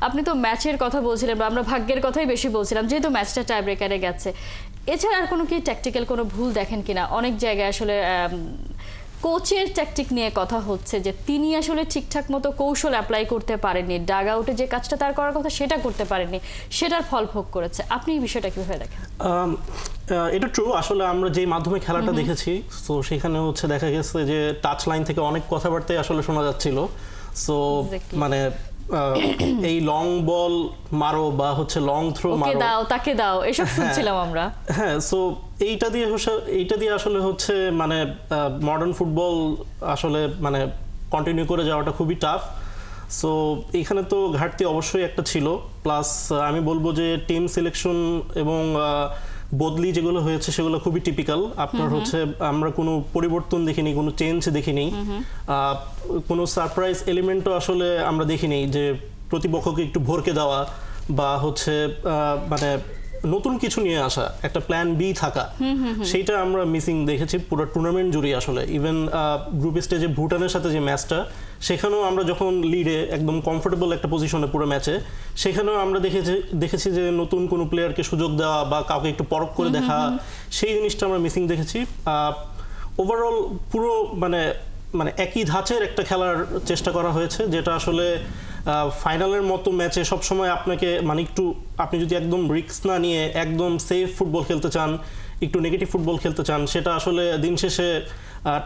আপনি তো ম্যাচের কথা বলছিলেন বা আমরা ভাগ্যের কথাই বেশি বলছিলাম যেহেতু ম্যাচটা টাই ব্রেকারে গেছে। এছাড়া আর কোনো কি ট্যাকটিক্যাল কোনো ভুল দেখেন কিনা? অনেক জায়গায় আসলে কোচের ট্যাকটিক নিয়ে কথা হচ্ছে যে তিনি আসলে ঠিকঠাক মতো কৌশল অ্যাপ্লাই করতে পারেননি, ডাগ আউটে যে কাজটা তার করার কথা সেটা করতে পারেননি, সেটার ফল ভোগ করেছে। আপনি এই বিষয়টা কিভাবে দেখেন? এটা ট্রু। আসলে আমরা যেই মাধ্যমে খেলাটা দেখেছি, তো সেখানে হচ্ছে দেখা গেছে যে টাচ লাইন থেকে অনেক কথাবার্তাই আসলে শোনা যাচ্ছিল। সো মানে এই লং বল মারো বা হচ্ছে লং থ্রো মারো, দাও তাকে দাও, এসব শুনছিলাম আমরা। হ্যাঁ, সো এইটা দিয়ে আসলে হচ্ছে মানে মডার্ন ফুটবল আসলে মানে কন্টিনিউ করে যাওয়াটা খুবই টাফ। সো এখানে তো ঘাটতি অবশ্যই একটা ছিল। প্লাস আমি বলবো যে টিম সিলেকশন এবং বদলি যেগুলো হয়েছে সেগুলো খুবই টিপিক্যাল। আপনার হচ্ছে আমরা কোনো পরিবর্তন দেখিনি, কোনো চেঞ্জ দেখিনি, কোনো সারপ্রাইজ এলিমেন্টও আসলে আমরা দেখিনি যে প্রতিপক্ষকে একটু ভরকে দেওয়া বা হচ্ছে মানে নতুন কিছু নিয়ে আসা, একটা প্ল্যান বি থাকা, সেইটা আমরা মিসিং দেখেছি পুরো টুর্নামেন্ট জুড়ে। আসলে ইভেন গ্রুপ স্টেজে ভুটানের সাথে যে ম্যাচটা, সেখানেও আমরা যখন লিডে একদম কমফোর্টেবল একটা পজিশনে পুরো ম্যাচে, সেখানেও আমরা দেখেছি যে নতুন কোনো প্লেয়ারকে সুযোগ দেওয়া বা কাউকে একটু পরখ করে দেখা, সেই জিনিসটা আমরা মিসিং দেখেছি। ওভারঅল পুরো মানে মানে একই ধাঁচের একটা খেলার চেষ্টা করা হয়েছে, যেটা আসলে ফাইনালের মতো ম্যাচে সবসময় আপনাকে মানে একটু আপনি যদি একদম রিস্ক না নিয়ে একদম সেফ ফুটবল খেলতে চান, একটু নেগেটিভ ফুটবল খেলতে চান, সেটা আসলে দিন শেষে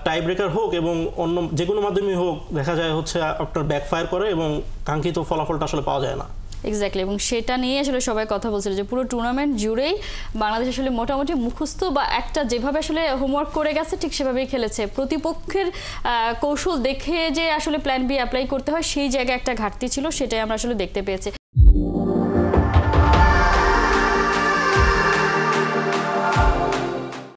টাই ব্রেকার হোক এবং অন্য যে কোনো মাধ্যমে হোক দেখা যায় হচ্ছে আপনার ব্যাকফায়ার করে এবং কাঙ্ক্ষিত ফলাফলটা আসলে পাওয়া যায় না। এক্স্যাক্টলি, এবং সেটা নিয়ে আসলে সবাই কথা বলছিল যে পুরো টুর্নামেন্ট জুড়েই বাংলাদেশ আসলে মোটামুটি মুখস্থ বা একটা যেভাবে আসলে হোমওয়ার্ক করে গেছে ঠিক সেভাবেই খেলেছে। প্রতিপক্ষের কৌশল দেখে যে আসলে প্ল্যান বি অ্যাপ্লাই করতে হয় সেই জায়গায় একটা ঘাটতি ছিল, সেটাই আমরা আসলে দেখতে পেয়েছি।